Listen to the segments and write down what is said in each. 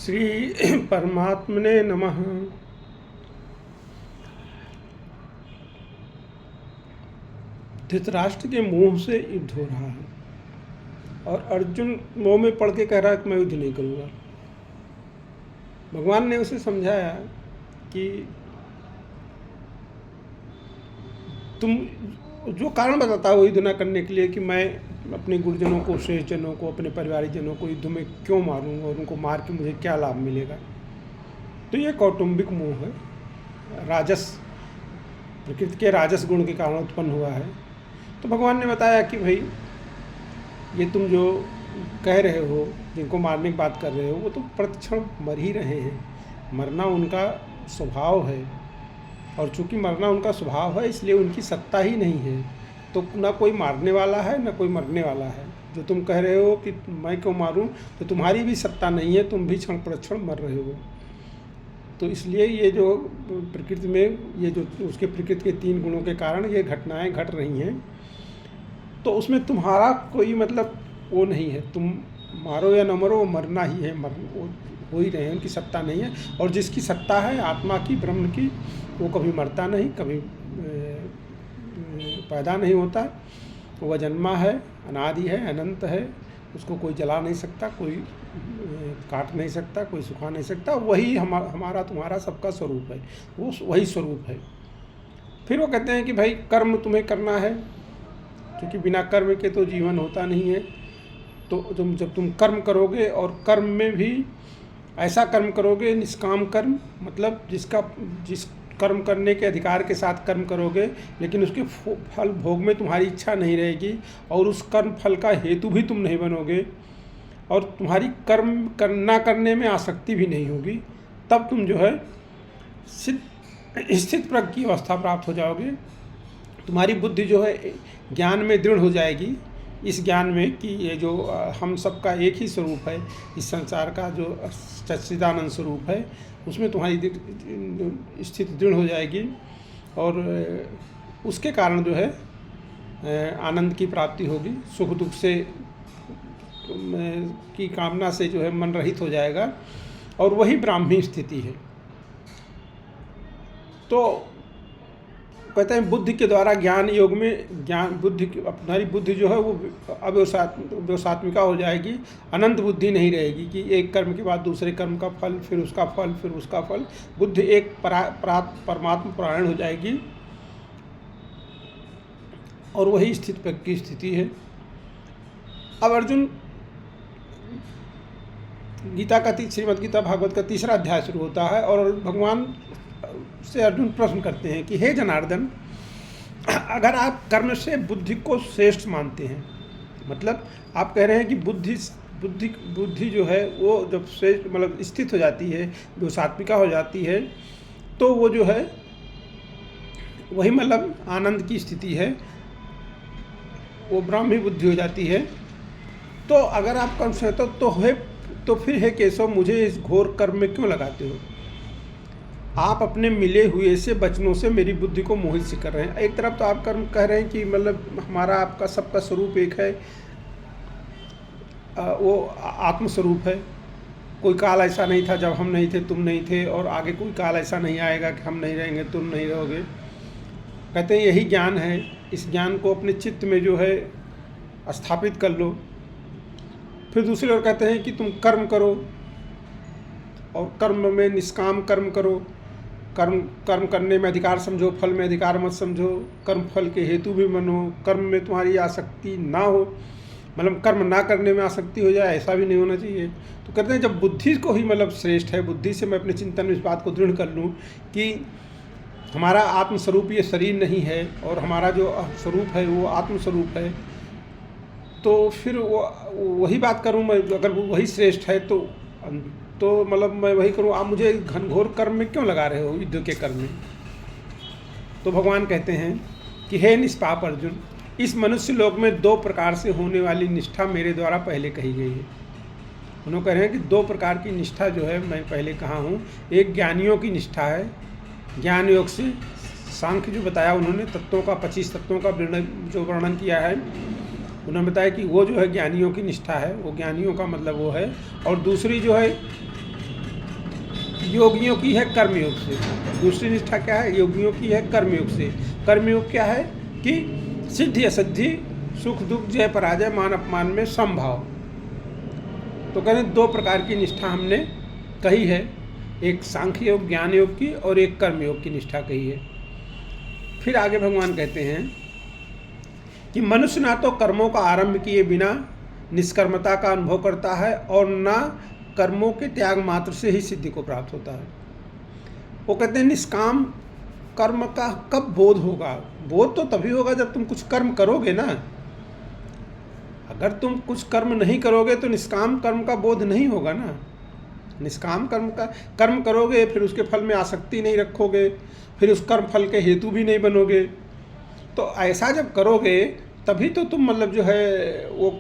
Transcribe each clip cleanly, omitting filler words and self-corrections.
श्री परमात्मने नमः। धृतराष्ट्र के मुंह से युद्ध हो रहा है और अर्जुन मुंह में पड़ के कह रहा है कि मैं युद्ध नहीं करूँगा। भगवान ने उसे समझाया कि तुम जो कारण बताता हो युद्ध न करने के लिए कि मैं अपने गुरुजनों को, श्रेष्ठजनों को, अपने पारिवारिकजनों को युद्ध में क्यों मारूंगा और उनको मार के मुझे क्या लाभ मिलेगा। तो ये कौटुंबिक मोह है, राजस, प्रकृति के राजस गुण के कारण उत्पन्न हुआ है। तो भगवान ने बताया कि भाई ये तुम जो कह रहे हो, जिनको मारने की बात कर रहे हो, वो तो प्रतिक्षण मर ही रहे हैं। मरना उनका स्वभाव है और चूंकि मरना उनका स्वभाव है इसलिए उनकी सत्ता ही नहीं है। तो ना कोई मारने वाला है ना कोई मरने वाला है। जो तुम कह रहे हो कि मैं क्यों मारूं, तो तुम्हारी भी सत्ता नहीं है, तुम भी क्षण प्रतिक्षण मर रहे हो। तो इसलिए ये जो प्रकृति में ये जो उसके प्रकृति के 3 गुणों के कारण ये घटनाएं घट रही हैं, तो उसमें तुम्हारा कोई मतलब वो नहीं है। तुम मारो या न मरो, वो मरना ही है, वो हो ही रहे हैं, उनकी सत्ता नहीं है। और जिसकी सत्ता है आत्मा की, ब्रह्म की, वो कभी मरता नहीं, कभी पैदा नहीं होता। वह जन्मा है, अनादि है, अनंत है, उसको कोई जला नहीं सकता, कोई काट नहीं सकता, कोई सुखा नहीं सकता। वही हमारा तुम्हारा सबका स्वरूप है, वो वही स्वरूप है। फिर वो कहते हैं कि भाई कर्म तुम्हें करना है, क्योंकि बिना कर्म के तो जीवन होता नहीं है। तो जब तुम कर्म करोगे और कर्म में भी ऐसा कर्म करोगे, निष्काम कर्म, मतलब जिस कर्म करने के अधिकार के साथ कर्म करोगे, लेकिन उसके फल भोग में तुम्हारी इच्छा नहीं रहेगी और उस कर्म फल का हेतु भी तुम नहीं बनोगे और तुम्हारी कर्म ना करने में आसक्ति भी नहीं होगी, तब तुम जो है स्थित प्रज्ञ की अवस्था प्राप्त हो जाओगे। तुम्हारी बुद्धि जो है ज्ञान में दृढ़ हो जाएगी, इस ज्ञान में कि ये जो हम सबका एक ही स्वरूप है, इस संसार का जो सच्चिदानंद स्वरूप है, उसमें तुम्हारी स्थिति दृढ़ हो जाएगी और उसके कारण जो है आनंद की प्राप्ति होगी। सुख दुख से की कामना से जो है मन रहित हो जाएगा और वही ब्राह्मी स्थिति है। तो कहते हैं बुद्धि के द्वारा ज्ञान योग में अपनी बुद्धि जो है वो अव्यवसात्मिका हो जाएगी, अनंत बुद्धि नहीं रहेगी कि एक कर्म के बाद दूसरे कर्म का फल, फिर उसका फल, फिर उसका फल। बुद्धि एक परमात्मा परायण हो जाएगी और वही स्थित प्रज्ञ की स्थिति है। अब अर्जुन गीता का श्रीमद् गीता भागवत का 3रा अध्याय शुरू होता है और भगवान से अर्जुन प्रश्न करते हैं कि हे जनार्दन, अगर आप कर्म से बुद्धि को श्रेष्ठ मानते हैं, मतलब आप कह रहे हैं कि बुद्धि जो है वो जब श्रेष्ठ मतलब स्थित हो जाती है, जो सात्विका हो जाती है, तो वो जो है वही मतलब आनंद की स्थिति है, वो ब्राह्मी बुद्धि हो जाती है। तो अगर आप कर्म से तो फिर हे केशव, मुझे इस घोर कर्म में क्यों लगाते हो? आप अपने मिले हुए से वचनों से मेरी बुद्धि को मोहित से कर रहे हैं। एक तरफ तो आप कर्म कह रहे हैं कि मतलब हमारा आपका सबका स्वरूप एक है, वो आत्मस्वरूप है। कोई काल ऐसा नहीं था जब हम नहीं थे, तुम नहीं थे, और आगे कोई काल ऐसा नहीं आएगा कि हम नहीं रहेंगे, तुम नहीं रहोगे। कहते हैं यही ज्ञान है, इस ज्ञान को अपने चित्त में जो है स्थापित कर लो। फिर दूसरी ओर कहते हैं कि तुम कर्म करो और कर्म में निष्काम कर्म करो, कर्म करने में अधिकार समझो, फल में अधिकार मत समझो, कर्म फल के हेतु भी बनो, कर्म में तुम्हारी आसक्ति ना हो, मतलब कर्म ना करने में आसक्ति हो जाए, ऐसा भी नहीं होना चाहिए। तो कहते हैं जब बुद्धि को ही मतलब श्रेष्ठ है, बुद्धि से मैं अपने चिंतन में इस बात को दृढ़ कर लूँ कि हमारा आत्मस्वरूप ये शरीर नहीं है और हमारा जो स्वरूप है वो आत्मस्वरूप है, तो फिर वही बात करूँ मैं। अगर वही श्रेष्ठ है तो मतलब मैं वही करूँ। आप मुझे घनघोर कर्म में क्यों लगा रहे हो, युद्ध के कर्म में? तो भगवान कहते हैं कि हे निष्पाप अर्जुन, इस मनुष्य लोक में 2 प्रकार से होने वाली निष्ठा मेरे द्वारा पहले कही गई है। उन्होंने कह रहे हैं कि 2 प्रकार की निष्ठा जो है मैं पहले कहा हूँ। एक ज्ञानियों की निष्ठा है, ज्ञान योग से सांख्य जो बताया उन्होंने, तत्वों का 25 तत्वों का जो वर्णन किया है, उन्होंने बताया कि वो जो है ज्ञानियों की निष्ठा है, वो ज्ञानियों का मतलब वो है। और दूसरी जो है योगियों की है कर्मयोग से। दूसरी निष्ठा क्या है? योगियों की है कर्मयोग से। कर्मयोग क्या है कि सिद्धि असिद्धि, सुख दुख, जय पराजय, मान अपमान में समभाव। तो कहते हैं 2 प्रकार की निष्ठा हमने कही है, एक सांख्य योग ज्ञान योग की और एक कर्म योग की निष्ठा कही है। फिर आगे भगवान कहते हैं कि मनुष्य ना तो कर्मों का आरंभ किए बिना निष्कर्मता का अनुभव करता है और ना कर्मों के त्याग मात्र से ही सिद्धि को प्राप्त होता है। वो कहते हैं निष्काम कर्म का कब बोध होगा? बोध तो तभी होगा जब तुम कुछ कर्म करोगे ना। अगर तुम कुछ कर्म नहीं करोगे तो निष्काम कर्म का बोध नहीं होगा ना। निष्काम कर्म करोगे, फिर उसके फल में आसक्ति नहीं रखोगे, फिर उस कर्म फल के हेतु भी नहीं बनोगे। तो ऐसा जब करोगे तभी तो तुम मतलब जो है वो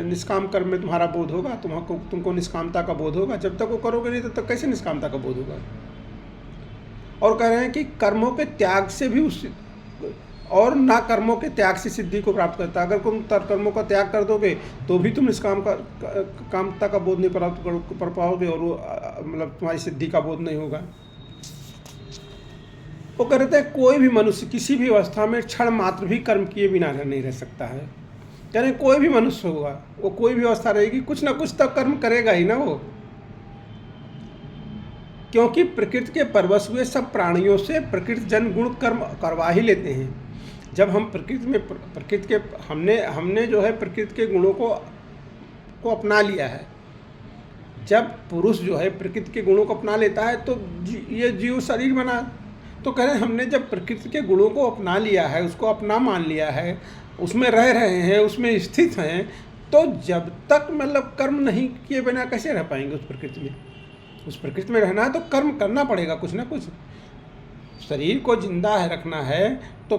निष्काम कर्म में तुम्हारा बोध होगा, तुमको निष्कामता का बोध होगा। जब तक वो करोगे नहीं तब तक कैसे निष्कामता का बोध होगा? और कह रहे हैं कि कर्मों के त्याग से भी और ना कर्मों के त्याग से सिद्धि को प्राप्त करता। अगर तुम कर्मों का त्याग कर दोगे तो भी तुम निष्काम कामता का बोध नहीं प्राप्त कर पाओगे और वो मतलब तुम्हारी सिद्धि का बोध नहीं होगा। वो कहते हैं कोई भी मनुष्य किसी भी अवस्था में क्षण मात्र भी कर्म किए बिना नहीं रह सकता है। कह रहे हैं कोई भी मनुष्य होगा, वो कोई भी अवस्था रहेगी, कुछ ना कुछ तो कर्म करेगा ही ना वो। क्योंकि प्रकृति के परवश हुए सब प्राणियों से प्रकृति जन गुण कर्म करवा ही लेते हैं। जब हम हमने जो है प्रकृति के गुणों को अपना लिया है। जब पुरुष जो है प्रकृति के गुणों को अपना लेता है तो ये जीव शरीर बना। तो कह रहे हैं हमने जब प्रकृति के गुणों को अपना लिया है, उसको अपना मान लिया है, उसमें रह रहे हैं, उसमें स्थित हैं, तो जब तक मतलब कर्म नहीं किए बिना कैसे रह पाएंगे उस प्रकृति में? उस प्रकृति में रहना है तो कर्म करना पड़ेगा कुछ ना कुछ। शरीर को जिंदा है रखना है तो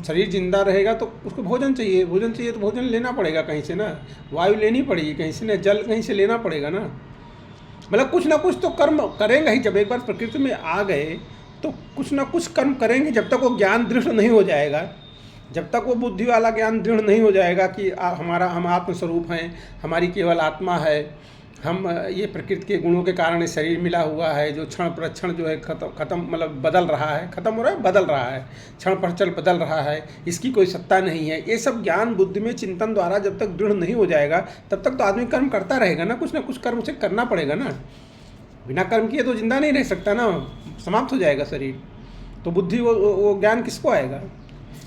शरीर जिंदा रहेगा तो उसको भोजन चाहिए तो भोजन लेना पड़ेगा कहीं से ना, वायु लेनी पड़ेगी कहीं से ना, जल कहीं से लेना पड़ेगा ना। मतलब कुछ ना कुछ तो कर्म करेंगे ही। जब एक बार प्रकृति में आ गए तो कुछ ना कुछ कर्म करेंगे। जब तक वो ज्ञान दृढ़ नहीं हो जाएगा, जब तक वो बुद्धि वाला ज्ञान दृढ़ नहीं हो जाएगा कि हम आत्मस्वरूप हैं, हमारी केवल आत्मा है, हम ये प्रकृति के गुणों के कारण शरीर मिला हुआ है जो क्षण पर क्षण जो है खत्म मतलब बदल रहा है, खत्म हो रहा है, बदल रहा है, क्षण पर क्षण बदल रहा है, इसकी कोई सत्ता नहीं है। ये सब ज्ञान बुद्धि में चिंतन द्वारा जब तक दृढ़ नहीं हो जाएगा तब तक तो आदमी कर्म करता रहेगा ना। कुछ कर्म उसे करना पड़ेगा ना। बिना कर्म किए तो जिंदा नहीं रह सकता ना, समाप्त हो जाएगा शरीर। तो बुद्धि वो ज्ञान किसको आएगा?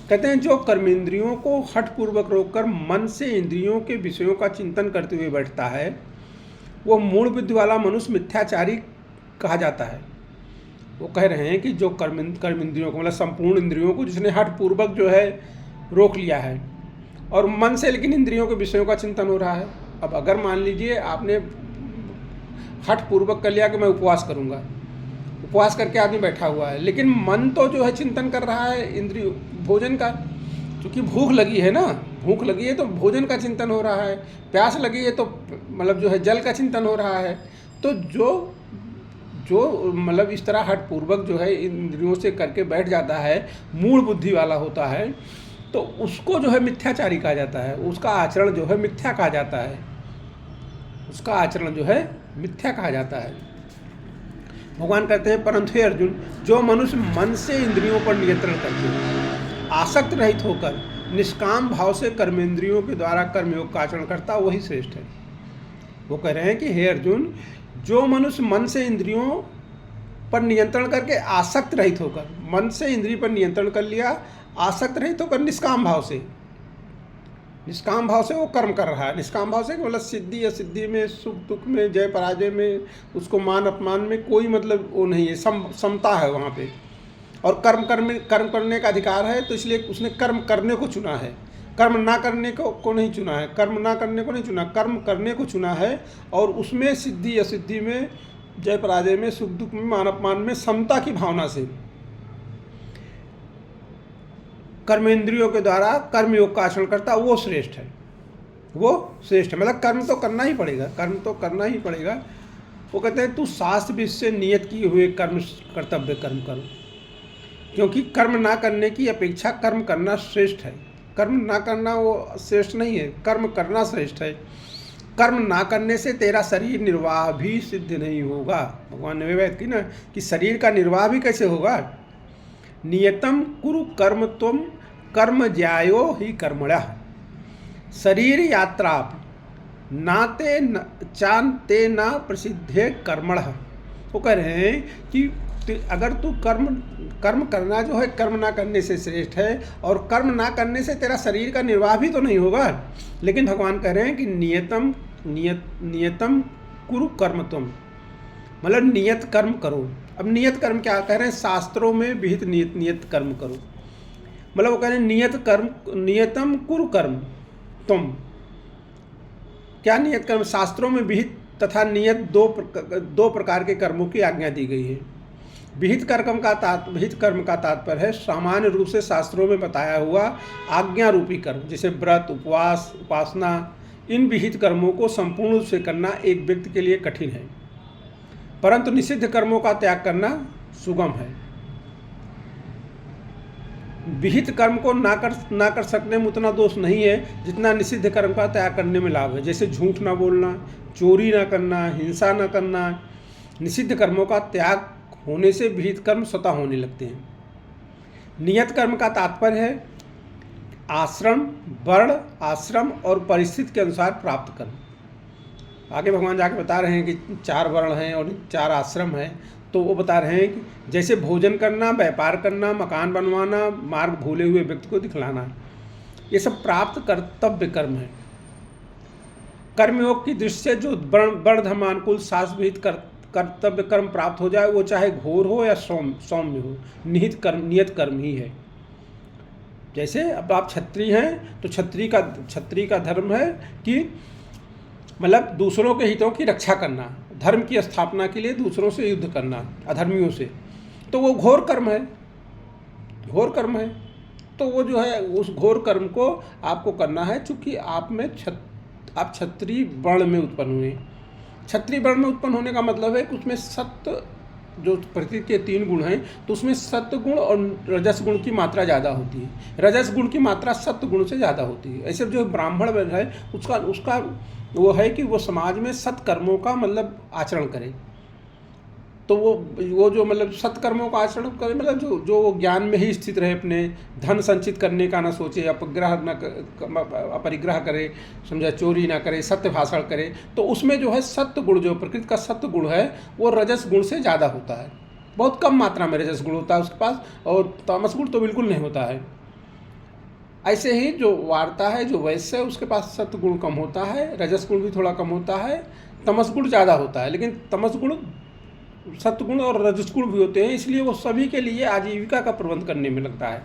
कहते हैं जो कर्मेंद्रियों को हठपूर्वक रोककर मन से इंद्रियों के विषयों का चिंतन करते हुए बैठता है वो मूढ़ बुद्धि वाला मनुष्य मिथ्याचारी कहा जाता है। वो कह रहे हैं कि जो कर्म इंद्रियों को मतलब संपूर्ण इंद्रियों को जिसने हठपूर्वक जो है रोक लिया है और मन से लेकिन इंद्रियों के विषयों का चिंतन हो रहा है। अब अगर मान लीजिए आपने हठपूर्वक कर लिया कि मैं उपवास करूँगा, उपवास करके आदमी बैठा हुआ है, लेकिन मन तो जो है चिंतन कर रहा है इंद्रिय भोजन का। क्योंकि भूख लगी है ना, भूख लगी है तो भोजन का चिंतन हो रहा है, प्यास लगी है तो मतलब जो है जल का चिंतन हो रहा है। तो जो मतलब इस तरह हठपूर्वक जो है इंद्रियों से करके बैठ जाता है, मूढ़ बुद्धि वाला होता है, तो उसको जो है मिथ्याचारी कहा जाता है। उसका आचरण जो है मिथ्या कहा जाता है, उसका आचरण जो है मिथ्या कहा जाता है। भगवान कहते हैं परंतु हे अर्जुन, जो मनुष्य मन से इंद्रियों पर नियंत्रण करके आसक्त रहित होकर निष्काम भाव से कर्मेंद्रियों के द्वारा कर्मयोग का आचरण करता वही श्रेष्ठ है। वो कह रहे हैं कि हे अर्जुन, जो मनुष्य मन से इंद्रियों पर नियंत्रण करके आसक्त रहित होकर, मन से इंद्रिय पर नियंत्रण कर लिया, आसक्त रहित होकर निष्काम भाव से वो कर्म कर रहा है। निष्काम भाव से मतलब सिद्धि असिद्धि में, सुख दुख में, जय पराजय में, उसको मान अपमान में कोई मतलब वो नहीं है, समता है वहाँ पे। और कर्म करने का अधिकार है, तो इसलिए उसने कर्म करने को चुना है, कर्म ना करने को नहीं चुना है, कर्म ना करने को नहीं चुना, कर्म करने को चुना है। और उसमें सिद्धि असिद्धि में, जय पराजय में, सुख दुख में, मान अपमान में समता की भावना से कर्मेंद्रियों के द्वारा कर्मयोग का आचरण करता वो श्रेष्ठ है। वो श्रेष्ठ है मतलब कर्म तो करना ही पड़ेगा, कर्म तो करना ही पड़ेगा। वो कहते हैं तू शास्त्र विध से नियत किए हुए कर्तव्य कर्म करो, क्योंकि कर्म ना करने की अपेक्षा कर्म करना श्रेष्ठ है। कर्म ना करना वो श्रेष्ठ नहीं है, कर्म करना श्रेष्ठ है। कर्म ना करने से तेरा शरीर निर्वाह भी सिद्ध नहीं होगा। भगवान ने बात की ना कि शरीर का निर्वाह भी कैसे होगा। नियतम कुरु कर्म त्वम कर्म ज्यायो ही कर्मणः शरीर यात्रा नाते चांते न प्रसिद्धे कर्मणः। वो कह रहे हैं कि अगर तू कर्म करना जो है कर्म ना करने से श्रेष्ठ है, और कर्म ना करने से तेरा शरीर का निर्वाह भी तो नहीं होगा। लेकिन भगवान कह रहे हैं कि नियतम कुरु कर्म तुम, मतलब नियत कर्म करो। अब नियत कर्म क्या कह रहे हैं, शास्त्रों में विहित नियत कर्म करो। मतलब वो कह रहे हैं नियतम कुरु कर्म तुम। क्या नियत कर्म, शास्त्रों में विहित तथा नियत दो प्रकार के कर्मों की आज्ञा दी गई है। विहित कर्म का तात्पर्य है सामान्य रूप से शास्त्रों में बताया हुआ आज्ञा रूपी कर्म, जैसे व्रत, उपवास, उपासना। इन विहित कर्मों को संपूर्ण रूप से करना एक व्यक्ति के लिए कठिन है, परंतु निषिद्ध कर्मों का त्याग करना सुगम है। विहित कर्म को ना कर सकने में उतना दोष नहीं है जितना निषिद्ध कर्म का त्याग करने में लाभ है, जैसे झूठ ना बोलना, चोरी ना करना, हिंसा ना करना। निषिद्ध कर्मों का त्याग होने से विहित कर्म स्वतः होने लगते हैं। नियत कर्म का तात्पर्य है आश्रम, वर्ण, आश्रम और परिस्थिति के अनुसार प्राप्त कर्म। आगे भगवान जाके बता रहे हैं कि 4 वर्ण हैं और 4 आश्रम हैं। तो वो बता रहे हैं कि जैसे भोजन करना, व्यापार करना, मकान बनवाना, मार्ग भूले हुए व्यक्ति को दिखलाना, ये सब प्राप्त कर्तव्य कर्म है। कर्मयोग की दृष्टि से जो वर्ण धर्मानुकूल शास्त्र विहित कर्तव्य कर्म प्राप्त हो जाए, वो चाहे घोर हो या सौम्य हो, नियत कर्म ही है। जैसे अब आप क्षत्रिय हैं तो क्षत्रिय का धर्म है कि मतलब दूसरों के हितों की रक्षा करना, धर्म की स्थापना के लिए दूसरों से युद्ध करना, अधर्मियों से। तो वो घोर कर्म है, घोर कर्म है। तो वो जो है उस घोर कर्म को आपको करना है, चूँकि आप क्षत्रिय वर्ण में उत्पन्न हुए। क्षत्रिय वर्ण में उत्पन्न होने का मतलब है कि उसमें सत्य, जो प्रकृति के 3 गुण हैं, तो उसमें सत्य गुण और रजस गुण की मात्रा ज़्यादा होती है। रजस गुण की मात्रा सत्य गुण से ज़्यादा होती है। ऐसे जो ब्राह्मण है उसका वो है कि वो समाज में सत्कर्मों का मतलब आचरण करे। तो वो जो मतलब सत्कर्मों का आचरण करे, मतलब जो ज्ञान में ही स्थित रहे, अपने धन संचित करने का ना सोचे, अपरिग्रह करे, समझा, चोरी ना करे, सत्य भाषण करे। तो उसमें जो है सत्य गुण, जो प्रकृति का सत्य गुण है, वो रजस गुण से ज़्यादा होता है। बहुत कम मात्रा में रजस गुण होता है उसके पास, और तामस गुण तो बिल्कुल नहीं होता है। ऐसे ही जो वार्ता है, जो वैश्य है, उसके पास सत्य गुण कम होता है, रजस गुण भी थोड़ा कम होता है, तमस गुण ज़्यादा होता है। लेकिन तमस गुण, सत्गुण और रजसगुण भी होते हैं, इसलिए वो सभी के लिए आजीविका का प्रबंध करने में लगता है।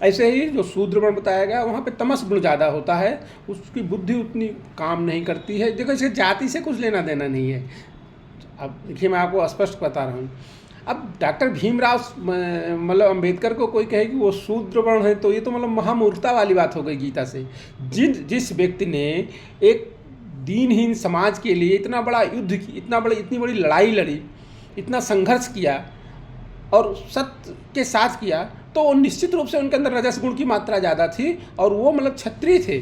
ऐसे ही जो शूद्र वर्ण बताया गया, वहाँ पे तमस गुण ज़्यादा होता है, उसकी बुद्धि उतनी काम नहीं करती है। देखो, इसे जाति से कुछ लेना देना नहीं है। अब देखिए, मैं आपको स्पष्ट बता रहा हूँ। अब डॉक्टर भीमराव मतलब अम्बेडकर को कोई कहे कि वो शूद्र वर्ण है, तो ये तो मतलब महामूर्खता वाली बात हो गई गीता से। जिस व्यक्ति ने एक दीनहीन समाज के लिए इतना बड़ा युद्ध, इतनी बड़ी लड़ाई लड़ी, इतना संघर्ष किया और सत्य के साथ किया, तो निश्चित रूप से उनके अंदर रजस गुण की मात्रा ज़्यादा थी, और वो मतलब क्षत्रिय थे।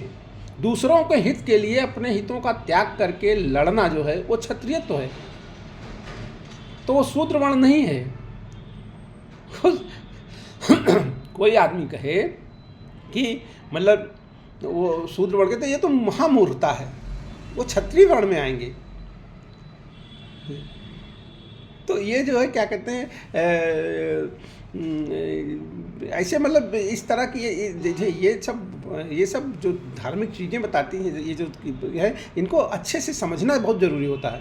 दूसरों के हित के लिए अपने हितों का त्याग करके लड़ना जो है वो क्षत्रियत्व है, तो वो शूद्र वर्ण नहीं है। कोई आदमी कहे कि मतलब वो शूद्र वर्ण के, तो ये तो महामूर्खता है, वो क्षत्रिय वर्ण में आएंगे। तो ये जो है क्या कहते हैं, ऐसे मतलब इस तरह की ये सब जो धार्मिक चीज़ें बताती हैं, ये जो है, इनको अच्छे से समझना बहुत ज़रूरी होता है।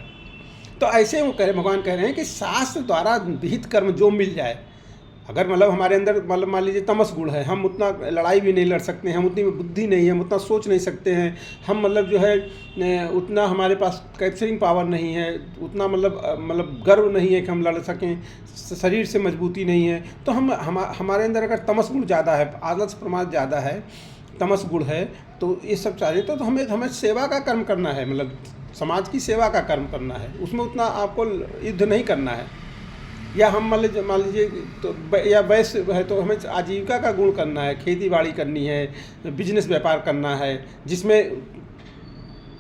तो ऐसे वो भगवान कह रहे हैं कि शास्त्र द्वारा विहित कर्म जो मिल जाए, अगर मतलब हमारे अंदर मतलब मान लीजिए तमस गुण है, हम उतना लड़ाई भी नहीं लड़ सकते हैं, हम उतनी बुद्धि नहीं है, हम उतना सोच नहीं सकते हैं, हम मतलब जो है उतना हमारे पास कैप्चरिंग पावर नहीं है, उतना मतलब गर्व नहीं है कि हम लड़ सकें, शरीर से मजबूती नहीं है, तो हमारे अंदर अगर तमस गुण ज़्यादा है, आलस प्रमाद ज़्यादा है, तमस गुण है, तो ये सब चाहिए। तो हमें सेवा का कर्म करना है, मतलब समाज की सेवा का कर्म करना है, उसमें उतना आपको युद्ध नहीं करना है। या हम मान लीजिए तो या वैश्य है तो हमें आजीविका का गुण करना है, खेती बाड़ी करनी है, बिजनेस व्यापार करना है, जिसमें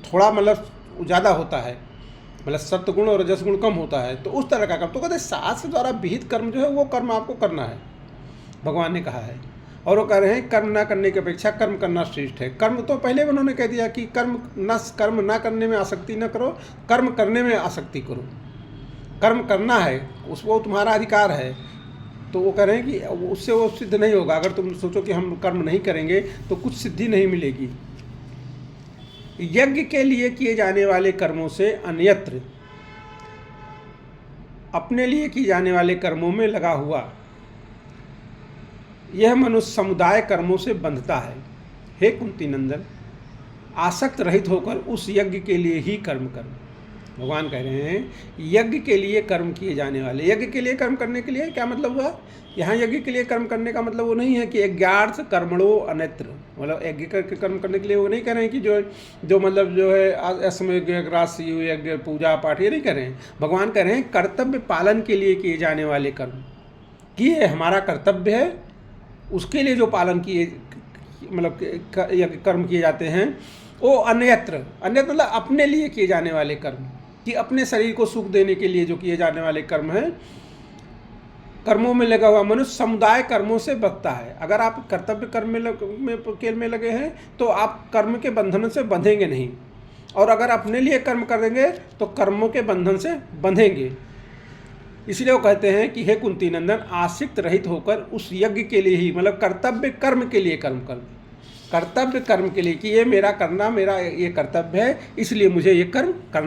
थोड़ा मतलब ज़्यादा होता है, मतलब सत्वगुण और रजस गुण कम होता है, तो उस तरह का कर्म। तो कहते हैं शास्त्र द्वारा विहित कर्म जो है वो कर्म आपको करना है, भगवान ने कहा है। और वो कह रहे हैं कर्म ना करने की अपेक्षा कर्म करना श्रेष्ठ है। कर्म तो पहले उन्होंने कह दिया कि कर्म ना करने में आसक्ति न करो, कर्म करने में आसक्ति करो। कर्म करना है उसको तुम्हारा अधिकार है। तो वो कह रहे हैं कि उससे वो सिद्ध नहीं होगा। अगर तुम सोचो कि हम कर्म नहीं करेंगे तो कुछ सिद्धि नहीं मिलेगी। यज्ञ के लिए किए जाने वाले कर्मों से अन्यत्र अपने लिए किए जाने वाले कर्मों में लगा हुआ यह मनुष्य समुदाय कर्मों से बंधता है। हे कुंती नंदन, आसक्त रहित होकर उस यज्ञ के लिए ही कर्म करो। भगवान कह रहे हैं यज्ञ के लिए कर्म किए जाने वाले, यज्ञ के लिए कर्म करने के लिए क्या मतलब हुआ? यहाँ यज्ञ के लिए कर्म करने का मतलब वो नहीं है कि यज्ञार्थ कर्मणो अन्यत्र, मतलब यज्ञ करके कर्म करने के लिए वो नहीं कह रहे हैं कि जो मतलब जो है अश्वमेध यज्ञ, राशि यज्ञ, पूजा पाठ, ये नहीं कह रहे हैं। भगवान कह रहे हैं कर्तव्य पालन के लिए किए जाने वाले कर्म, कि ये हमारा कर्तव्य है, उसके लिए जो पालन किए मतलब कर्म किए जाते हैं वो अन्यत्र मतलब अपने लिए किए जाने वाले कर्म, कि अपने शरीर को सुख देने के लिए जो किए जाने वाले कर्म हैं, कर्मों में लगा हुआ मनुष्य समुदाय कर्मों से बचता है। अगर आप कर्तव्य कर्म में लगे हैं तो आप कर्म के बंधन से बंधेंगे नहीं, और अगर अपने लिए कर्म करेंगे तो कर्मों के बंधन से बंधेंगे। इसलिए वो कहते हैं कि हे कुंती नंदन, आसक्त रहित होकर उस यज्ञ के लिए ही, मतलब कर्तव्य कर्म के लिए कर्म कर, कर्तव्य कर्म के लिए, कि ये मेरा करना, मेरा ये कर्तव्य है, इसलिए मुझे ये कर्म करना